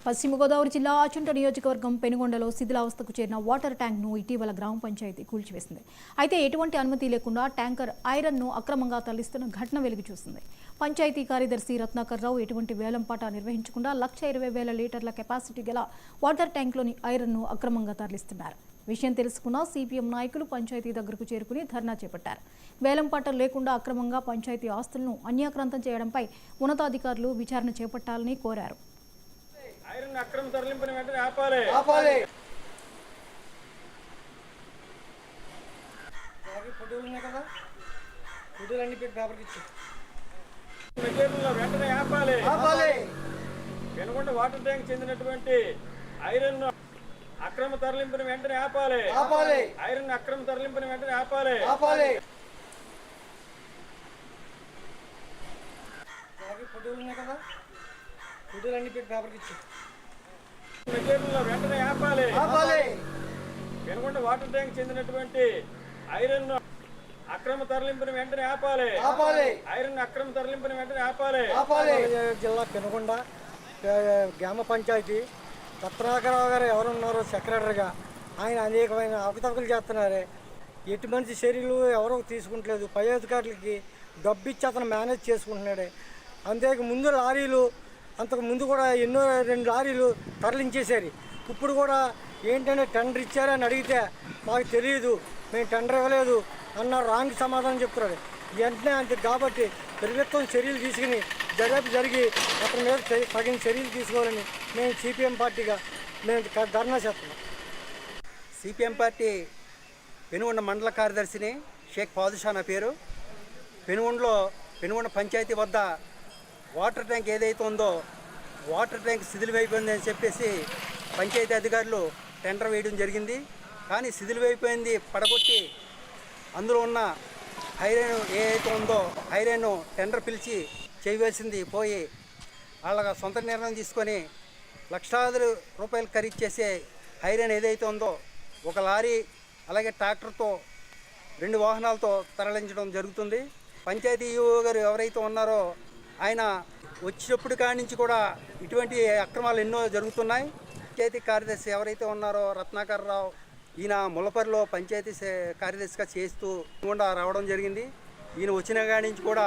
పశ్చిమ గోదావరి జిల్లా ఆచంట నియోజకవర్గం పెనుగొండలో శిథిలావస్థకు చేరిన వాటర్ ట్యాంక్ను ఇటీవల గ్రామ పంచాయతీ కూల్చివేసింది. అయితే ఎటువంటి అనుమతి లేకుండా ట్యాంకర్ ఐరన్ను అక్రమంగా తరలిస్తున్న ఘటన వెలుగు చూసింది. పంచాయతీ కార్యదర్శి రత్నాకర్ రావు ఎటువంటి వేలంపాట నిర్వహించకుండా 1,20,000 లీటర్ల కెపాసిటీ గల వాటర్ ట్యాంక్లోని ఐరన్ను అక్రమంగా తరలిస్తున్నారు. విషయం తెలుసుకున్న సిపిఎం నాయకులు పంచాయతీ దగ్గరకు చేరుకుని ధర్నా చేపట్టారు. వేలంపాట లేకుండా అక్రమంగా పంచాయతీ ఆస్తులను అన్యాక్రాంతం చేయడంపై ఉన్నతాధికారులు విచారణ చేపట్టాలని కోరారు. ఐరన్ అక్రమ తరలింపుని వెంటనే ఆపాలి. వెంటనే ఆపాలి. పెనుగొండ వాటర్ ట్యాంక్ చెందినటువంటి ఐరన్ అక్రమ తరలింపుని వెంటనే ఆపాలి. ఐరన్ అక్రమ తరలింపుని వెంటనే ఆపాలి. వెంటనే ఆపాలి. పెనుగొండ వాటర్ ట్యాంక్ చెందినటువంటి ఐరన్ అక్రమ తరలింపుని వెంటనే ఆపాలి. ఐరన్ అక్రమ తరలింపుని వెంటనే ఆపాలి. జిల్లా పెనుగొండ గ్రామ పంచాయతీ రత్నాకరరావు గారు ఎవరున్నారో సెక్రటరీగా ఆయన అనేకమైన అవకతవకలు చేస్తున్నారే. ఎటువంటి చర్యలు ఎవరో తీసుకుంటలేదు. పై అధికారులకి డబ్బు ఇచ్చి అతను మేనేజ్ చేసుకుంటున్నాడే. అంతేక ముందు లారీలు అంతకు ముందు కూడా 2 లారీలు తరలించేశారు. ఇప్పుడు కూడా ఏంటంటే టెండర్ ఇచ్చారని అడిగితే మాకు తెలియదు, మేము టెండర్ ఇవ్వలేదు అన్న రాంగ్ సమాధానం చెప్తున్నాడు. వెంటనే అంతే కాబట్టి ప్రభుత్వం చర్యలు తీసుకుని దర్యాప్తు జరిగి అతని మీద తగిన చర్యలు తీసుకోవాలని మేము సిపిఎం పార్టీగా మేము ధర్నా చేస్తున్నాం. సిపిఎం పార్టీ పెనుగొండ మండల కార్యదర్శిని షేక్ పాదుషా నా పేరు. పెనుగొండ పంచాయతీ వద్ద వాటర్ ట్యాంక్ ఏదైతే ఉందో వాటర్ ట్యాంక్ శిథిలమైపోయింది అని చెప్పేసి పంచాయతీ అధికారులు టెండర్ వేయడం జరిగింది. కానీ శిథిలమైపోయింది పడగొట్టి అందులో ఉన్న ఐరన్ ఏదైతే ఉందో ఐరన్ టెండర్ పిలిచి చేయవలసింది పోయి వాళ్ళ సొంత నిర్ణయం తీసుకొని లక్షలాది రూపాయలు ఖరీదు చేసే ఐరన్ ఏదైతే ఉందో ఒక లారీ అలాగే ట్రాక్టర్తో 2 వాహనాలతో తరలించడం జరుగుతుంది. పంచాయతీ ఈఓ గారు ఎవరైతే ఉన్నారో ఆయన వచ్చినప్పుడు కాడి నుంచి కూడా ఇటువంటి అక్రమాలు ఎన్నో జరుగుతున్నాయి. పంచాయతీ కార్యదర్శి ఎవరైతే ఉన్నారో రత్నాకర్ రావు ఈయన ముల్లపరిలో పంచాయతీ కార్యదర్శిగా చేస్తూ రావడం జరిగింది. ఈయన వచ్చిన కాడి నుంచి కూడా